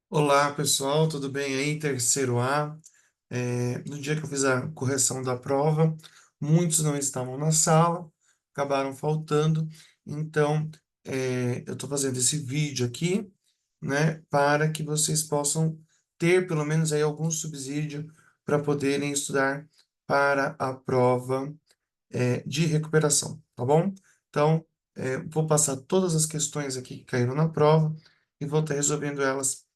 Olá, pessoal, tudo bem aí? Terceiro A. No dia que eu fiz a correção da prova, muitos não estavam na sala, acabaram faltando. Então, eu estou fazendo esse vídeo aqui, né, para que vocês possam ter pelo menos aí algum subsídio para poderem estudar para a prova, de recuperação, tá bom? Então, vou passar todas as questões aqui que caíram na prova e vou estar resolvendo elas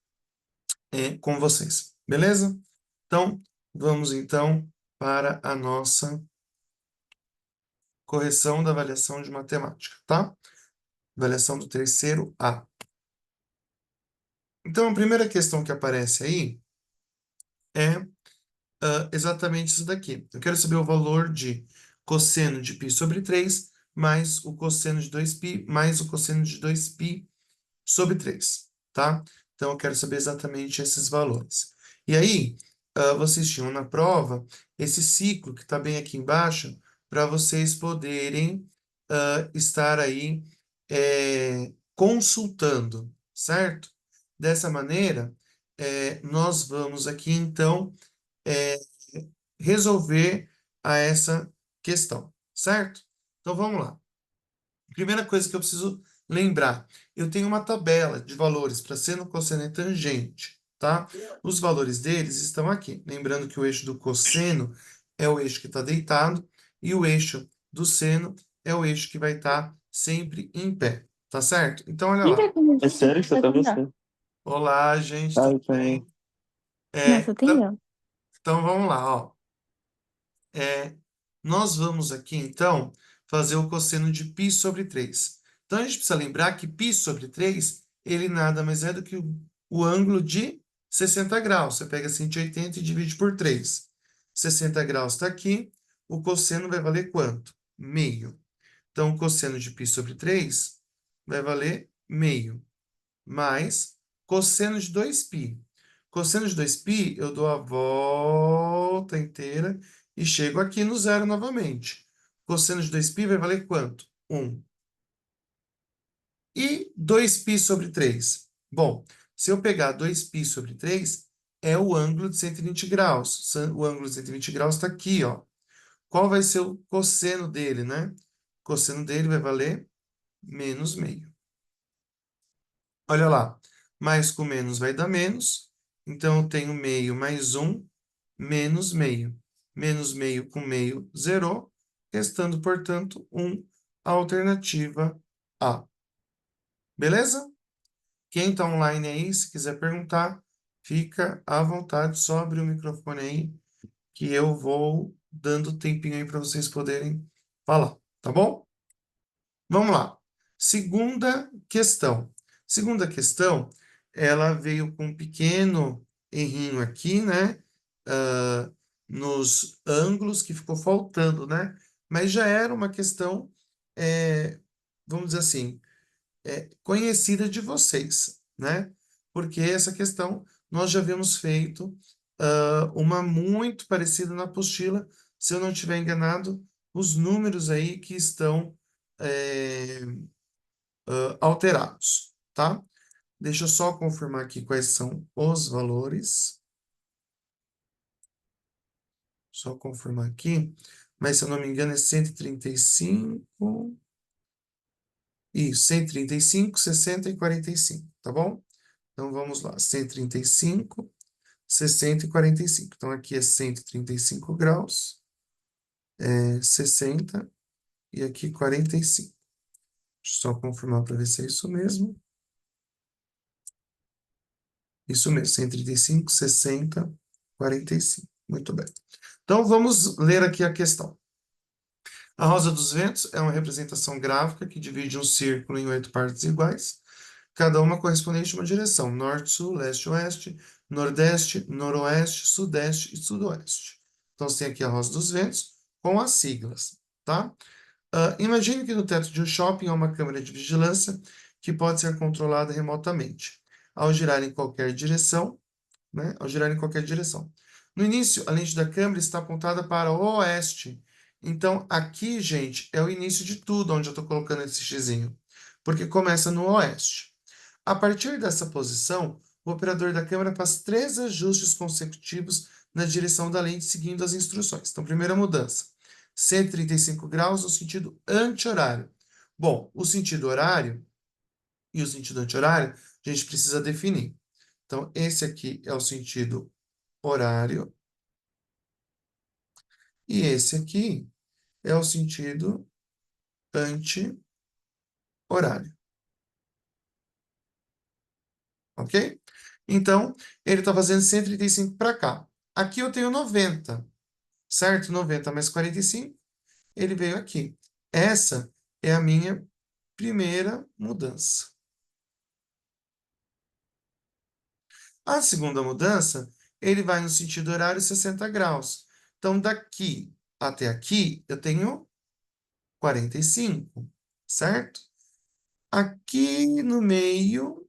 com vocês, beleza? Então, vamos então para a nossa correção da avaliação de matemática, tá? Avaliação do terceiro A. Então, a primeira questão que aparece aí é exatamente isso daqui. Eu quero saber o valor de cosseno de π sobre 3 mais o cosseno de 2π mais o cosseno de 2π sobre 3, tá? Então, eu quero saber exatamente esses valores. E aí, vocês tinham na prova esse ciclo que está bem aqui embaixo, para vocês poderem estar aí consultando, certo? Dessa maneira, nós vamos aqui, então, é, resolver a essa questão, certo? Então, vamos lá. Primeira coisa que eu preciso lembrar, eu tenho uma tabela de valores para seno, cosseno e tangente, tá? Os valores deles estão aqui. Lembrando que o eixo do cosseno é o eixo que está deitado e o eixo do seno é o eixo que vai estar sempre em pé, tá certo? Então, olha lá. É sério que você tá gostando? Olá, gente, Ah, tudo eu também. bem? Nossa, tem Então, eu. vamos lá, ó. É, nós vamos aqui, então, fazer o cosseno de π sobre 3. Então, a gente precisa lembrar que π sobre 3, ele nada mais é do que o ângulo de 60 graus. Você pega 180 e divide por 3. 60 graus está aqui. O cosseno vai valer quanto? Meio. Então, o cosseno de π sobre 3 vai valer meio. Mais cosseno de 2π. Cosseno de 2π, eu dou a volta inteira e chego aqui no zero novamente. Cosseno de 2π vai valer quanto? 1. E 2π sobre 3? Bom, se eu pegar 2π sobre 3, é o ângulo de 120 graus. O ângulo de 120 graus está aqui, ó. Qual vai ser o cosseno dele, né? O cosseno dele vai valer menos meio. Olha lá, mais com menos vai dar menos. Então, eu tenho meio mais 1, menos meio. Menos meio com meio, zerou. Restando, portanto, 1, alternativa A. Beleza? Quem está online aí, se quiser perguntar, fica à vontade, só abrir o microfone aí, que eu vou dando tempinho aí para vocês poderem falar, tá bom? Vamos lá. Segunda questão. Segunda questão, ela veio com um pequeno errinho aqui, né? Ah, nos ângulos que ficou faltando, né? Mas já era uma questão, vamos dizer assim, conhecida de vocês, né? Porque essa questão nós já havíamos feito uma muito parecida na apostila, se eu não estiver enganado, os números aí que estão é, alterados, tá? Deixa eu só confirmar aqui quais são os valores. Só confirmar aqui. Mas, se eu não me engano, é 135. Isso, 135, 60 e 45, tá bom? Então, vamos lá. 135, 60 e 45. Então, aqui é 135 graus, 60 e aqui 45. Deixa eu só confirmar para ver se é isso mesmo. Isso mesmo, 135, 60, 45. Muito bem. Então, vamos ler aqui a questão. A rosa dos ventos é uma representação gráfica que divide um círculo em 8 partes iguais, cada uma correspondente a uma direção: norte, sul, leste, oeste, nordeste, noroeste, sudeste e sudoeste. Então, você tem aqui a rosa dos ventos com as siglas, tá? Imagine que no teto de um shopping há uma câmera de vigilância que pode ser controlada remotamente. Ao girar em qualquer direção, né? Ao girar em qualquer direção. No início, a lente da câmera está apontada para o oeste. Então, aqui, gente, é o início de tudo onde eu estou colocando esse xizinho, porque começa no oeste. A partir dessa posição, o operador da câmera faz 3 ajustes consecutivos na direção da lente, seguindo as instruções. Então, primeira mudança, 135 graus no sentido anti-horário. Bom, o sentido horário e o sentido anti-horário, a gente precisa definir. Então, esse aqui é o sentido horário e esse aqui é o sentido anti-horário. Ok? Então, ele está fazendo 135 para cá. Aqui eu tenho 90, certo? 90 mais 45, ele veio aqui. Essa é a minha primeira mudança. A segunda mudança, ele vai no sentido horário 60 graus. Então, daqui até aqui, eu tenho 45, certo? Aqui no meio,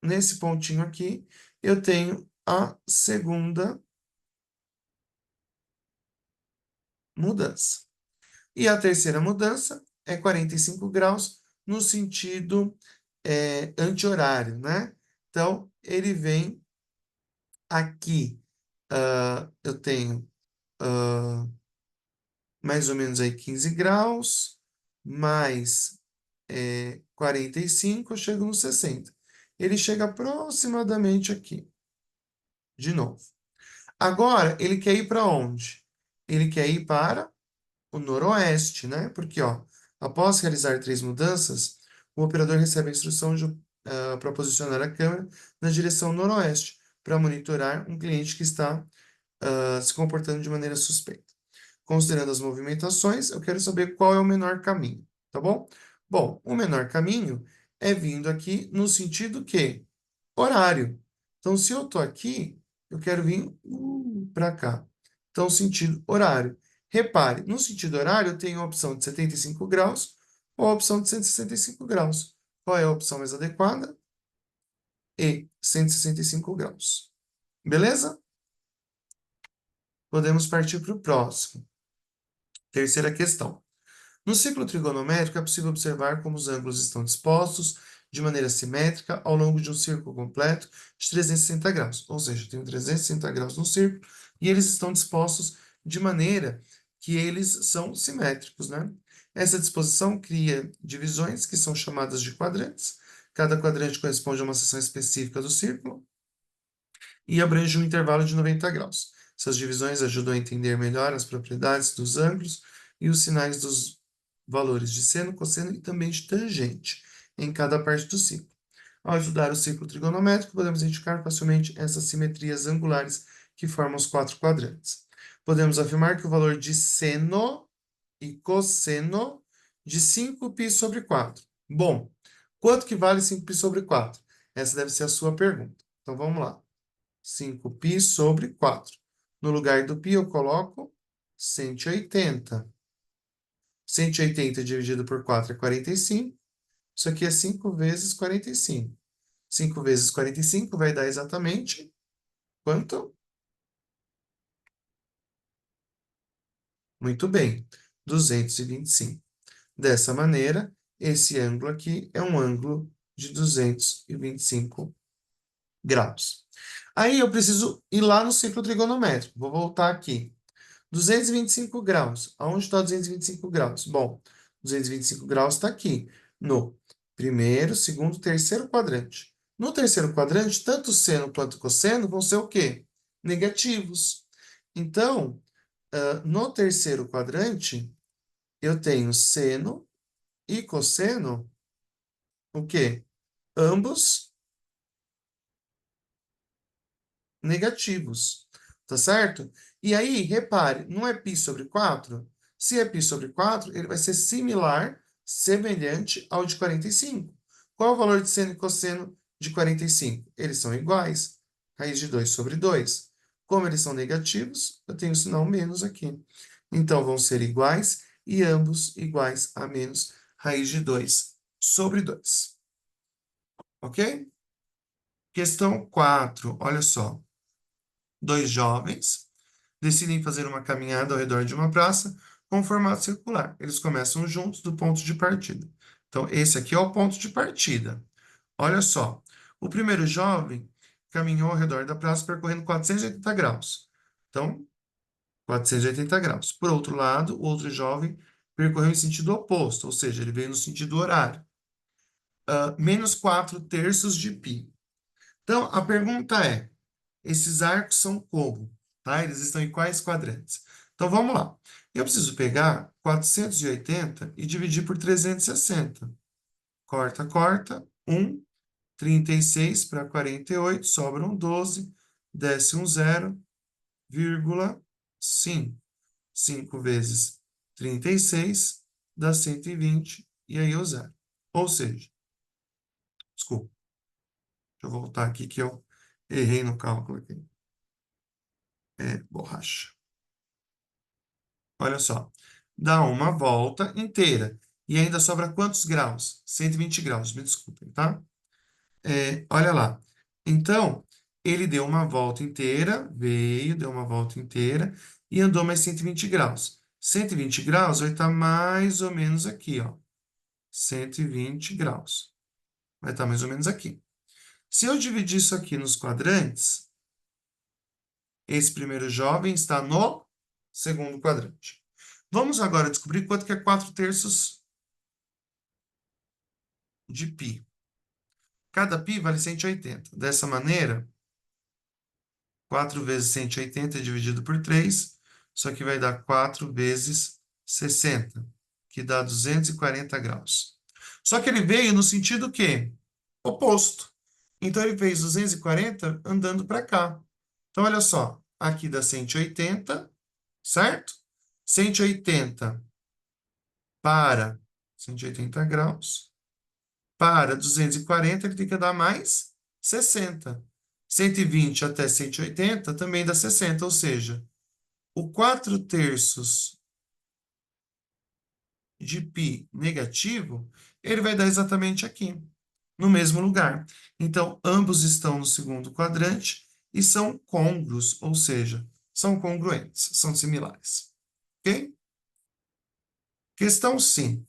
nesse pontinho aqui, eu tenho a segunda mudança. E a terceira mudança é 45 graus no sentido anti-horário, né? Então, ele vem aqui, eu tenho mais ou menos aí 15 graus, mais 45, eu chego no 60. Ele chega aproximadamente aqui, de novo. Agora, ele quer ir para onde? Ele quer ir para o noroeste, né? Porque, ó, após realizar 3 mudanças, o operador recebe a instrução para posicionar a câmera na direção noroeste, para monitorar um cliente que está se comportando de maneira suspeita. Considerando as movimentações, eu quero saber qual é o menor caminho, tá bom? Bom, o menor caminho é vindo aqui no sentido que horário. Então, se eu estou aqui, eu quero vir para cá. Então, sentido horário. Repare, no sentido horário, eu tenho a opção de 75 graus ou a opção de 165 graus. Qual é a opção mais adequada? E 165 graus. Beleza? Podemos partir para o próximo. Terceira questão. No ciclo trigonométrico, é possível observar como os ângulos estão dispostos de maneira simétrica ao longo de um círculo completo de 360 graus. Ou seja, eu tenho 360 graus no círculo e eles estão dispostos de maneira que eles são simétricos, né? Essa disposição cria divisões que são chamadas de quadrantes. Cada quadrante corresponde a uma seção específica do círculo e abrange um intervalo de 90 graus. Essas divisões ajudam a entender melhor as propriedades dos ângulos e os sinais dos valores de seno, cosseno e também de tangente em cada parte do ciclo. Ao estudar o ciclo trigonométrico, podemos identificar facilmente essas simetrias angulares que formam os 4 quadrantes. Podemos afirmar que o valor de seno e cosseno de 5π sobre 4. Bom, quanto que vale 5π sobre 4? Essa deve ser a sua pergunta. Então vamos lá. 5π sobre 4. No lugar do π eu coloco 180. 180 dividido por 4 é 45. Isso aqui é 5 vezes 45. 5 vezes 45 vai dar exatamente quanto? Muito bem, 225. Dessa maneira, esse ângulo aqui é um ângulo de 225 graus. Aí eu preciso ir lá no ciclo trigonométrico. Vou voltar aqui. 225 graus. Aonde está 225 graus? Bom, 225 graus está aqui, no primeiro, segundo, terceiro quadrante. No terceiro quadrante, tanto seno quanto cosseno vão ser o quê? Negativos. Então, no terceiro quadrante, eu tenho seno e cosseno, o quê? Ambos negativos, tá certo? E aí, repare, não é π sobre 4? Se é π sobre 4, ele vai ser similar, semelhante ao de 45. Qual é o valor de seno e cosseno de 45? Eles são iguais. Raiz de 2 sobre 2. Como eles são negativos, eu tenho o sinal menos aqui. Então, vão ser iguais e ambos iguais a menos raiz de 2 sobre 2. Ok? Questão 4, olha só. 2 jovens decidem fazer uma caminhada ao redor de uma praça com formato circular. Eles começam juntos do ponto de partida. Então, esse aqui é o ponto de partida. Olha só, o primeiro jovem, caminhou ao redor da praça percorrendo 480 graus. Então, 480 graus. Por outro lado, o outro jovem percorreu em sentido oposto, ou seja, ele veio no sentido horário. Menos 4 terços de π. Então, a pergunta é, esses arcos são como? Tá? Eles estão em quais quadrantes? Então, vamos lá. Eu preciso pegar 480 e dividir por 360. Corta, corta. 1, 36 para 48, sobram 12. Desce um 0, vírgula 5. 5 vezes 36 dá 120, e aí eu zero. Ou seja, desculpa, deixa eu voltar aqui que eu errei no cálculo aqui. Borracha. Olha só, dá uma volta inteira. E ainda sobra quantos graus? 120 graus, me desculpem, tá? Olha lá. Então, ele deu uma volta inteira, veio, deu uma volta inteira e andou mais 120 graus. 120 graus vai estar mais ou menos aqui, ó. 120 graus. Vai estar mais ou menos aqui. Se eu dividir isso aqui nos quadrantes, esse primeiro jovem está no segundo quadrante. Vamos agora descobrir quanto que é 4 terços de π. Cada π vale 180. Dessa maneira, 4 vezes 180 dividido por 3, isso aqui vai dar 4 vezes 60, que dá 240 graus. Só que ele veio no sentido o quê? Oposto. Então, ele fez 240 andando para cá. Então, olha só, aqui dá 180, certo? 180 para 180 graus, para 240, ele tem que dar mais 60. 120 até 180 também dá 60, ou seja, o 4 terços de π negativo, ele vai dar exatamente aqui, no mesmo lugar. Então, ambos estão no segundo quadrante e são côngruos, ou seja, são congruentes, são similares. Ok? Questão 5.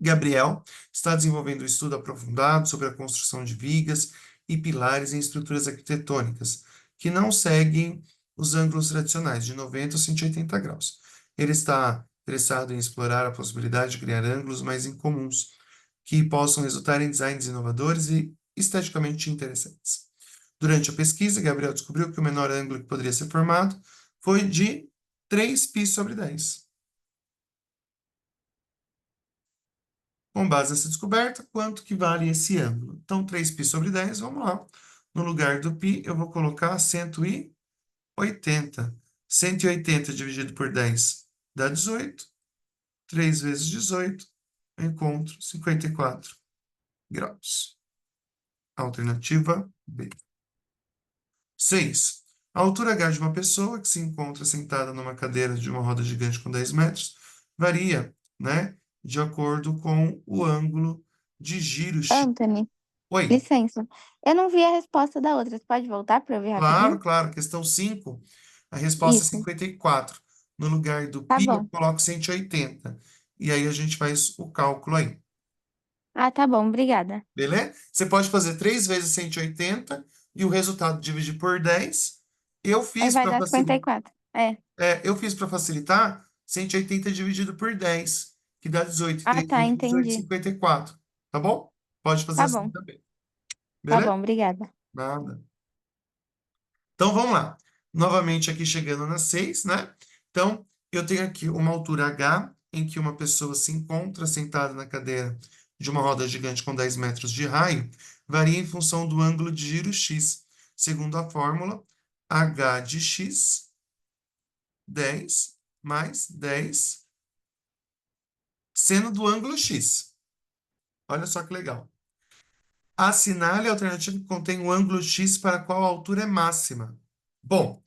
Gabriel está desenvolvendo um estudo aprofundado sobre a construção de vigas e pilares em estruturas arquitetônicas que não seguem os ângulos tradicionais de 90 a 180 graus. Ele está interessado em explorar a possibilidade de criar ângulos mais incomuns que possam resultar em designs inovadores e esteticamente interessantes. Durante a pesquisa, Gabriel descobriu que o menor ângulo que poderia ser formado foi de 3π sobre 10. Com base nessa descoberta, quanto que vale esse ângulo? Então, 3π sobre 10, vamos lá. No lugar do π, eu vou colocar 180. 180 dividido por 10 dá 18. 3 vezes 18, eu encontro 54 graus. Alternativa B. 6. A altura H de uma pessoa que se encontra sentada numa cadeira de uma roda gigante com 10 metros varia, né, de acordo com o ângulo de giro X. Anthony, Oi. licença. Eu não vi a resposta da outra. Você pode voltar para eu ver Claro, rapidinho? claro. Questão 5. A resposta é Isso. 54. No lugar do Tá π, eu bom. coloco 180. E aí a gente faz o cálculo aí. Ah, tá bom. Obrigada. Beleza? Você pode fazer 3 vezes 180 e o resultado dividir por 10. Eu Aí fiz vai para dar facilitar. 54. É. Eu fiz para facilitar 180 dividido por 10, que dá 18. Ah, 3 tá. vezes 18, Entendi. 54. Tá bom? Pode fazer Tá assim bom. também. Tá Beleza? bom. Obrigada. Nada. Então, vamos lá. Novamente aqui chegando na 6, né? Então, eu tenho aqui uma altura H, em que uma pessoa se encontra sentada na cadeira de uma roda gigante com 10 metros de raio, varia em função do ângulo de giro x. Segundo a fórmula, H de x, 10 mais 10, seno do ângulo x. Olha só que legal. Assinale a alternativa que contém o ângulo x para qual a altura é máxima. Bom,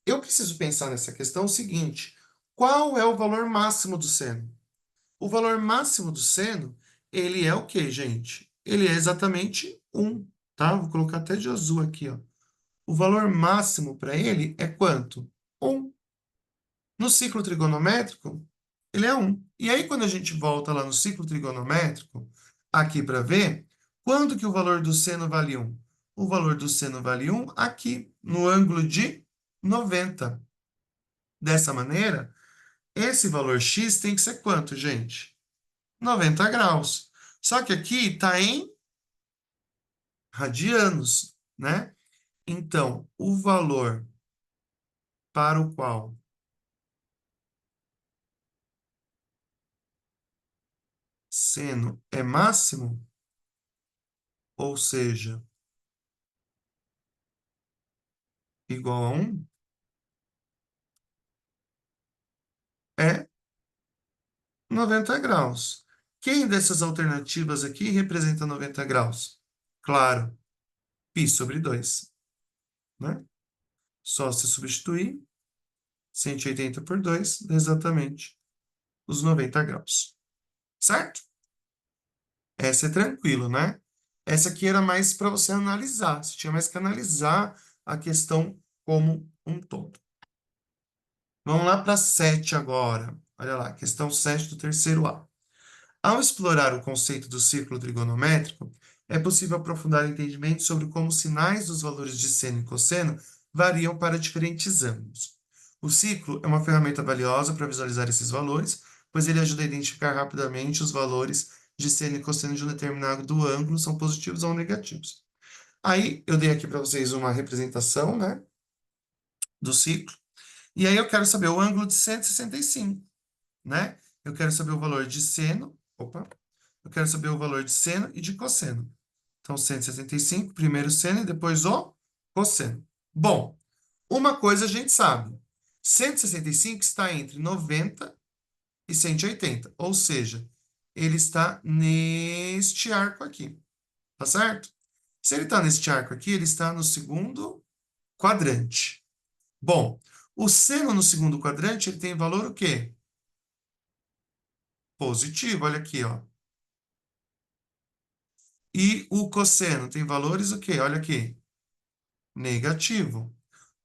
eu preciso pensar nessa questão o seguinte: qual é o valor máximo do seno? O valor máximo do seno, ele é o quê, gente? Ele é exatamente 1, tá? Vou colocar até de azul aqui, ó. O valor máximo para ele é quanto? 1. No ciclo trigonométrico, ele é 1. E aí, quando a gente volta lá no ciclo trigonométrico, aqui para ver, quando que o valor do seno vale 1? o valor do seno vale 1 aqui, no ângulo de 90. Dessa maneira, esse valor x tem que ser quanto, gente? 90 graus. Só que aqui está em radianos, né? Então, o valor para o qual seno é máximo, ou seja, igual a 1, é 90 graus. Quem dessas alternativas aqui representa 90 graus? Claro, π sobre 2, né? Só se substituir 180 por 2, dá exatamente os 90 graus. Certo? Essa é tranquilo, né? Essa aqui era mais para você analisar. Você tinha mais que analisar a questão como um todo. Vamos lá para 7 agora. Olha lá, questão 7 do terceiro A. Ao explorar o conceito do círculo trigonométrico, é possível aprofundar o entendimento sobre como os sinais dos valores de seno e cosseno variam para diferentes ângulos. O ciclo é uma ferramenta valiosa para visualizar esses valores, pois ele ajuda a identificar rapidamente os valores de seno e cosseno de um determinado ângulo, são positivos ou negativos. Aí, eu dei aqui para vocês uma representação, né, do ciclo, e aí eu quero saber o ângulo de 165, né? Eu quero saber o valor de seno, eu quero saber o valor de seno e de cosseno. Então, 165, primeiro seno e depois o cosseno. Bom, uma coisa a gente sabe. 165 está entre 90 e 180, ou seja, ele está neste arco aqui, tá certo? Se ele está neste arco aqui, ele está no segundo quadrante. Bom, o seno no segundo quadrante, ele tem valor o quê? Positivo, olha aqui, ó. E o cosseno tem valores o quê? Olha aqui, negativo.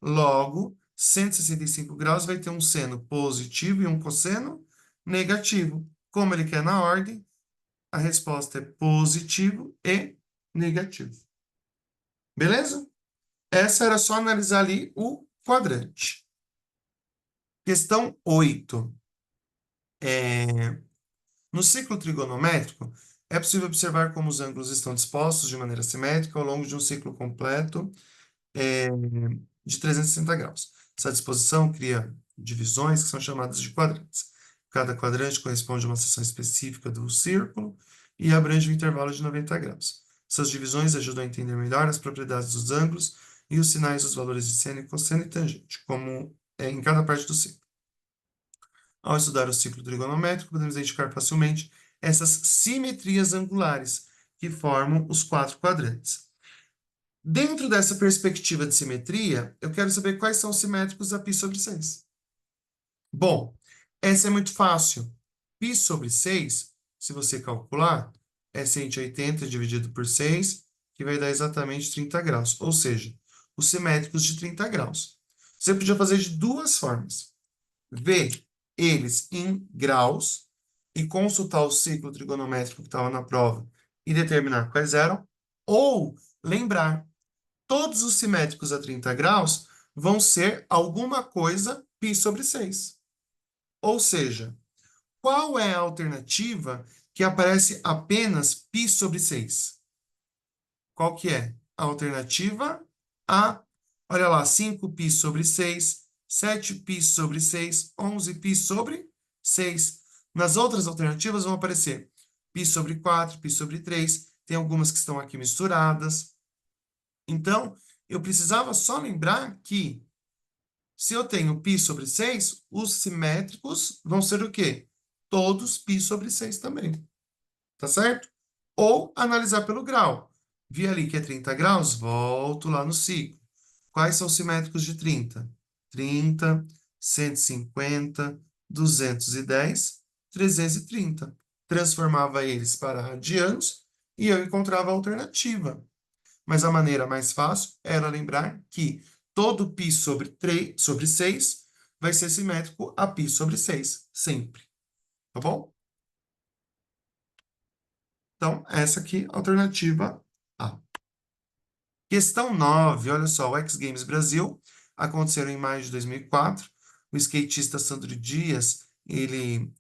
Logo, 165 graus vai ter um seno positivo e um cosseno negativo. Como ele quer na ordem, a resposta é positivo e negativo. Beleza? Essa era só analisar ali o quadrante. Questão 8. No ciclo trigonométrico, é possível observar como os ângulos estão dispostos de maneira simétrica ao longo de um ciclo completo de 360 graus. Essa disposição cria divisões que são chamadas de quadrantes. Cada quadrante corresponde a uma seção específica do círculo e abrange um intervalo de 90 graus. Essas divisões ajudam a entender melhor as propriedades dos ângulos e os sinais dos valores de seno, cosseno e tangente, como é em cada parte do ciclo. Ao estudar o ciclo trigonométrico, podemos identificar facilmente essas simetrias angulares que formam os quatro quadrantes. Dentro dessa perspectiva de simetria, eu quero saber quais são os simétricos a π sobre 6. Bom, essa é muito fácil. Π sobre 6, se você calcular, é 180 dividido por 6, que vai dar exatamente 30 graus. Ou seja, os simétricos de 30 graus. Você podia fazer de duas formas. Ver eles em graus e consultar o ciclo trigonométrico que estava na prova e determinar quais eram. Ou lembrar, todos os simétricos a 30 graus vão ser alguma coisa π sobre 6. Ou seja, qual é a alternativa que aparece apenas π sobre 6? Qual que é? A alternativa A. Olha lá, 5π sobre 6, 7π sobre 6, 11π sobre 6. Nas outras alternativas vão aparecer π sobre 4, π sobre 3. Tem algumas que estão aqui misturadas. Então, eu precisava só lembrar que se eu tenho π sobre 6, os simétricos vão ser o quê? Todos π sobre 6 também. Tá certo? Ou analisar pelo grau. Vi ali que é 30 graus, volto lá no ciclo. Quais são os simétricos de 30? 30, 150, 210, 330. Transformava eles para radianos e eu encontrava a alternativa. Mas a maneira mais fácil era lembrar que todo π sobre 3, sobre 6 vai ser simétrico a π sobre 6, sempre. Tá bom? Então, essa aqui, alternativa A. Questão 9, olha só, o X Games Brasil aconteceram em maio de 2004. O skatista Sandro Dias, ele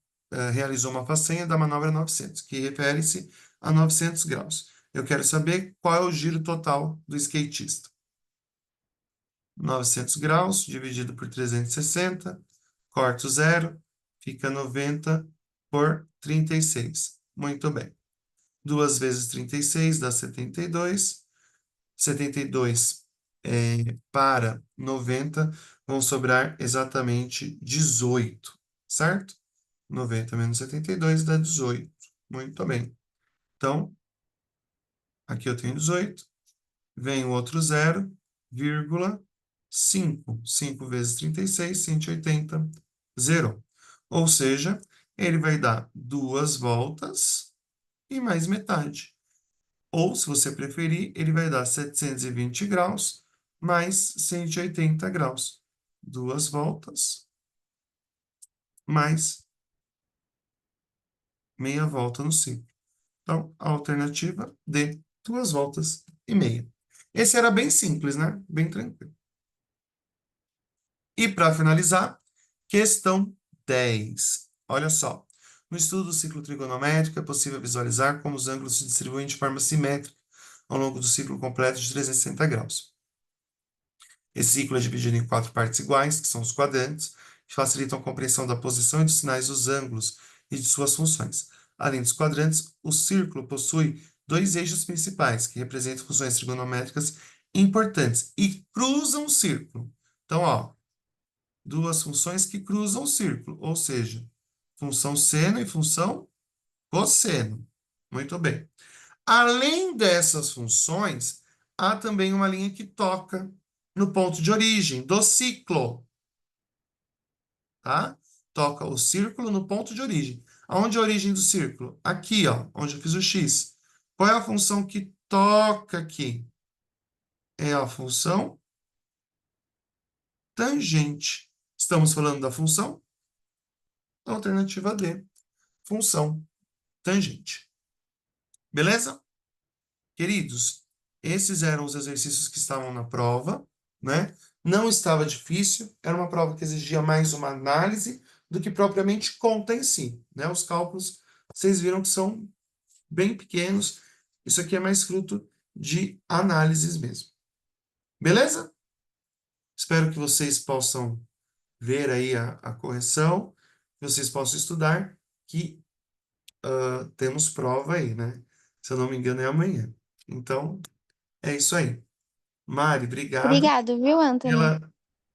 realizou uma façanha da manobra 900, que refere-se a 900 graus. Eu quero saber qual é o giro total do skatista. 900 graus dividido por 360, corto zero, fica 90 por 36. Muito bem. 2 vezes 36 dá 72. 72 para 90 vão sobrar exatamente 18, certo? 90 menos 72 dá 18. Muito bem. Então, aqui eu tenho 18, vem o outro zero, vírgula 5. 5 vezes 36, 180, zero. Ou seja, ele vai dar 2 voltas e mais metade. Ou, se você preferir, ele vai dar 720 graus mais 180 graus. 2 voltas mais meia volta no ciclo. Então, a alternativa D, 2 voltas e meia. Esse era bem simples, né? Bem tranquilo. E para finalizar, questão 10. Olha só. No estudo do ciclo trigonométrico, é possível visualizar como os ângulos se distribuem de forma simétrica ao longo do ciclo completo de 360 graus. Esse ciclo é dividido em 4 partes iguais, que são os quadrantes, que facilitam a compreensão da posição e dos sinais dos ângulos e de suas funções. Além dos quadrantes, o círculo possui 2 eixos principais, que representam funções trigonométricas importantes e cruzam o círculo. Então, ó, 2 funções que cruzam o círculo, ou seja, função seno e função cosseno. Muito bem. Além dessas funções, há também uma linha que toca no ponto de origem do ciclo, tá? Toca o círculo no ponto de origem. Aonde é a origem do círculo? Aqui, ó, onde eu fiz o X. Qual é a função que toca aqui? É a função tangente. Estamos falando da função? Alternativa D, função tangente. Beleza? Queridos, esses eram os exercícios que estavam na prova, né? Não estava difícil, era uma prova que exigia mais uma análise do que propriamente conta em si, né? Os cálculos, vocês viram que são bem pequenos. Isso aqui é mais fruto de análises mesmo. Beleza? Espero que vocês possam ver aí a correção, que vocês possam estudar, que temos prova aí, né? Se eu não me engano, é amanhã. Então, é isso aí. Mari, obrigado Obrigado, viu, Anthony?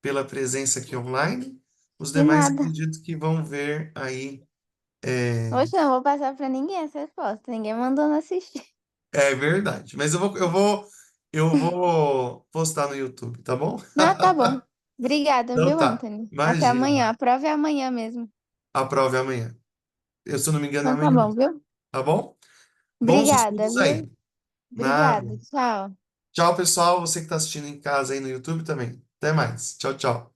pela presença aqui online. Os De demais nada. acredito que vão ver aí. Hoje não vou passar pra ninguém essa resposta. Ninguém mandou não assistir. É verdade. Mas eu vou postar no YouTube, tá bom? Ah, tá bom. Obrigada, Então viu, tá. Anthony? Até Imagina. amanhã. A prova é amanhã mesmo. A prova é amanhã. Eu, se eu não me engano, é Então tá amanhã bom, mesmo. viu? Tá bom? Bons Obrigada, estudos viu? aí. Nada. Obrigada. Tchau. Tchau, pessoal. Você que está assistindo em casa aí no YouTube também. Até mais. Tchau, tchau.